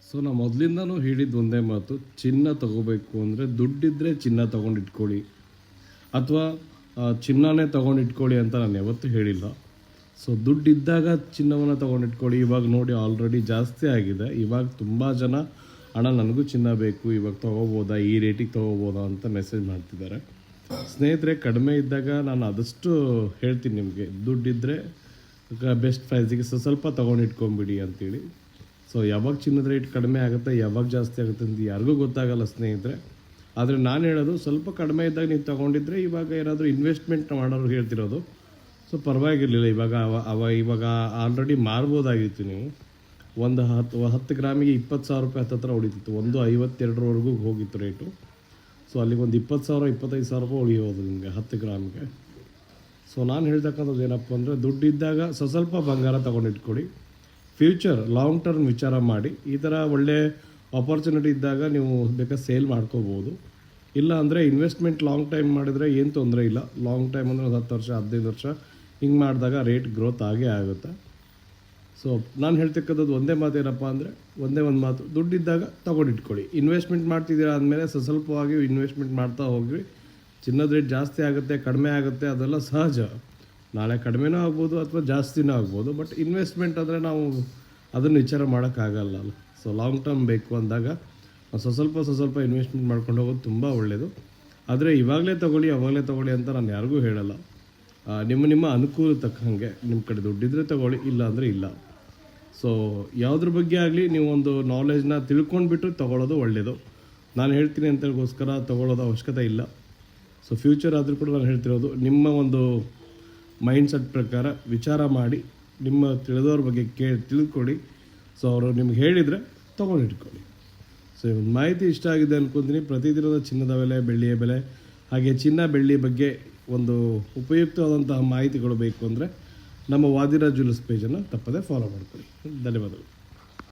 So ನಾವು ಮೊದಲಿಂದನೂ ಹೇಳಿದ್ದು ಒಂದೇ ಮಾತು, ಚಿನ್ನ ತೊಗೋಬೇಕು ಅಂದರೆ ದುಡ್ಡಿದ್ದರೆ ಚಿನ್ನ ತೊಗೊಂಡು ಇಟ್ಕೊಳ್ಳಿ, ಅಥವಾ ಚಿನ್ನನೇ ತೊಗೊಂಡು ಇಟ್ಕೊಳ್ಳಿ ಅಂತ ನಾನು ಯಾವತ್ತೂ ಹೇಳಿಲ್ಲ. ಸೊ ದುಡ್ಡಿದ್ದಾಗ ಚಿನ್ನವನ್ನು ತೊಗೊಂಡಿಟ್ಕೊಳ್ಳಿ. ಇವಾಗ ನೋಡಿ ಆಲ್ರೆಡಿ ಜಾಸ್ತಿ ಆಗಿದೆ. ಇವಾಗ ತುಂಬ ಜನ ಅಣ್ಣ ನನಗೂ ಚಿನ್ನ ಬೇಕು, ಇವಾಗ ತೊಗೋಬೋದಾ, ಈ ರೇಟಿಗೆ ತೊಗೋಬೋದಾ ಅಂತ ಮೆಸೇಜ್ ಮಾಡ್ತಿದ್ದಾರೆ. ಸ್ನೇಹಿತರೆ, ಕಡಿಮೆ ಇದ್ದಾಗ ನಾನು ಆದಷ್ಟು ಹೇಳ್ತೀನಿ ನಿಮಗೆ, ದುಡ್ಡಿದ್ದರೆ ಬೆಸ್ಟ್ ಪ್ರೈಸಿಗೆ ಸ್ವಲ್ಪ ತೊಗೊಂಡು ಇಟ್ಕೊಂಬಿಡಿ ಅಂತೇಳಿ. ಸೊ ಯಾವಾಗ ಚಿನ್ನದ ರೇಟ್ ಕಡಿಮೆ ಆಗುತ್ತೆ, ಯಾವಾಗ ಜಾಸ್ತಿ ಆಗುತ್ತೆ ಅಂತ ಯಾರಿಗೂ ಗೊತ್ತಾಗಲ್ಲ ಸ್ನೇಹಿತರೆ. ಆದರೆ ನಾನು ಹೇಳೋದು, ಸ್ವಲ್ಪ ಕಡಿಮೆ ಇದ್ದಾಗ ನೀವು ತೊಗೊಂಡಿದ್ರೆ ಇವಾಗ ಏನಾದರೂ ಇನ್ವೆಸ್ಟ್ಮೆಂಟ್ ಮಾಡೋರು ಹೇಳ್ತಿರೋದು, ಸೊ ಪರವಾಗಿರಲಿಲ್ಲ. ಇವಾಗ ಆಲ್ರೆಡಿ ಮಾರ್ಬೋದಾಗಿತ್ತು. ನೀವು ಒಂದು 10 ಗ್ರಾಮಿಗೆ 20,000 ರೂಪಾಯಿ ಹತ್ತಿರ ಹೊಡಿತಿತ್ತು. 1.52ವರೆಗೂ ಹೋಗಿತ್ತು ರೇಟು. ಸೊ ಅಲ್ಲಿಗೆ ಒಂದು 20,000 25,000 ರೂಪಾಯಿ ಉಳಿಯೋದು ನಿಮಗೆ 10 ಗ್ರಾಮಿಗೆ. ಸೊ ನಾನು ಹೇಳ್ತಕ್ಕಂಥದ್ದು ಏನಪ್ಪ ಅಂದರೆ, ದುಡ್ಡಿದ್ದಾಗ ಸ್ವಲ್ಪ ಬಂಗಾರ ತೊಗೊಂಡಿಟ್ಕೊಳ್ಳಿ. ಫ್ಯೂಚರ್ ಲಾಂಗ್ ಟರ್ಮ್ ವಿಚಾರ ಮಾಡಿ. ಈ ಥರ ಒಳ್ಳೆ ಆಪರ್ಚುನಿಟಿ ಇದ್ದಾಗ ನೀವು ಬೇಕಾದ್ರೆ ಸೇಲ್ ಮಾಡ್ಕೋಬೋದು. ಇಲ್ಲ ಅಂದರೆ ಇನ್ವೆಸ್ಟ್ಮೆಂಟ್ ಲಾಂಗ್ ಟೈಮ್ ಮಾಡಿದರೆ ಏನು ತೊಂದರೆ ಇಲ್ಲ. ಲಾಂಗ್ ಟೈಮ್ ಅಂದರೆ ಒಂದು 10 ವರ್ಷ 15 ವರ್ಷ ಹಿಂಗೆ ಮಾಡಿದಾಗ ರೇಟ್ ಗ್ರೋತ್ ಆಗೇ ಆಗುತ್ತೆ. ಸೊ ನಾನು ಹೇಳ್ತಕ್ಕಂಥದ್ದು ಒಂದೇ ಮಾತು ಏನಪ್ಪ ಅಂದರೆ, ಒಂದೇ ಒಂದು ಮಾತು, ದುಡ್ಡಿದ್ದಾಗ ತೊಗೊಂಡಿಟ್ಕೊಳ್ಳಿ. ಇನ್ವೆಸ್ಟ್ಮೆಂಟ್ ಮಾಡ್ತಿದ್ದೀರಾ ಅಂದಮೇಲೆ ಸ್ವಲ್ಪವಾಗಿ ಇನ್ವೆಸ್ಟ್ಮೆಂಟ್ ಮಾಡ್ತಾ ಹೋಗಿ. ಚಿನ್ನದ ರೇಟ್ ಜಾಸ್ತಿ ಆಗುತ್ತೆ, ಕಡಿಮೆ ಆಗುತ್ತೆ, ಅದೆಲ್ಲ ಸಹಜ. ನಾಳೆ ಕಡಿಮೆನೂ ಆಗ್ಬೋದು ಅಥವಾ ಜಾಸ್ತಿನೂ ಆಗ್ಬೋದು. ಬಟ್ ಇನ್ವೆಸ್ಟ್ಮೆಂಟ್ ಅಂದರೆ ನಾವು ಅದನ್ನು ವಿಚಾರ ಮಾಡೋಕ್ಕಾಗಲ್ಲ. ಸೊ ಲಾಂಗ್ ಟರ್ಮ್ ಬೇಕು ಅಂದಾಗ ಸ್ವಲ್ಪ ಇನ್ವೆಸ್ಟ್ಮೆಂಟ್ ಮಾಡ್ಕೊಂಡು ಹೋಗೋದು ತುಂಬ ಒಳ್ಳೆಯದು. ಆದರೆ ಇವಾಗಲೇ ತೊಗೊಳ್ಳಿ ಅವಾಗಲೇ ತೊಗೊಳ್ಳಿ ಅಂತ ನಾನು ಯಾರಿಗೂ ಹೇಳಲ್ಲ. ನಿಮ್ಮ ಅನುಕೂಲ ತಕ್ಕಂಗೆ ನಿಮ್ಮ ಕಡೆ ದುಡ್ಡಿದ್ರೆ ತೊಗೊಳ್ಳಿ, ಇಲ್ಲ ಅಂದರೆ ಇಲ್ಲ. ಸೊ ಯಾವುದ್ರ ಬಗ್ಗೆ ಆಗಲಿ ನೀವು ಒಂದು ನಾಲೆಜ್ನ ತಿಳ್ಕೊಂಡ್ಬಿಟ್ಟು ತೊಗೊಳ್ಳೋದು ಒಳ್ಳೆಯದು. ನಾನು ಹೇಳ್ತೀನಿ ಅಂತಗೋಸ್ಕರ ತೊಗೊಳ್ಳೋದು ಅವಶ್ಯಕತೆ ಇಲ್ಲ. ಸೊ ಫ್ಯೂಚರ್ ಆದರೂ ಕೂಡ ನಾನು ಹೇಳ್ತಿರೋದು, ನಿಮ್ಮ ಒಂದು ಮೈಂಡ್ಸೆಟ್ ಪ್ರಕಾರ ವಿಚಾರ ಮಾಡಿ, ನಿಮ್ಮ ತಿಳಿದವ್ರ ಬಗ್ಗೆ ತಿಳ್ಕೊಳ್ಳಿ. ಸೊ ಅವರು ನಿಮ್ಗೆ ಹೇಳಿದರೆ ತೊಗೊಂಡಿಟ್ಕೊಳ್ಳಿ. ಸೊ ಒಂದು ಮಾಹಿತಿ ಇಷ್ಟ ಆಗಿದೆ ಅಂದ್ಕೊತೀನಿ. ಪ್ರತಿದಿನದ ಚಿನ್ನದ ಬೆಲೆ, ಬೆಳ್ಳಿಯ ಬೆಲೆ, ಹಾಗೆ ಚಿನ್ನ ಬೆಳ್ಳಿ ಬಗ್ಗೆ ಒಂದು ಉಪಯುಕ್ತವಾದಂತಹ ಮಾಹಿತಿಗಳು ಬೇಕು ಅಂದರೆ ನಮ್ಮ ವಾದಿರಾಜ್ ಜ್ಯುವೆಲ್ಲರ್ಸ್ ಪೇಜನ್ನು ತಪ್ಪದೇ ಫಾಲೋ ಮಾಡ್ಕೊಳ್ಳಿ. ಧನ್ಯವಾದಗಳು.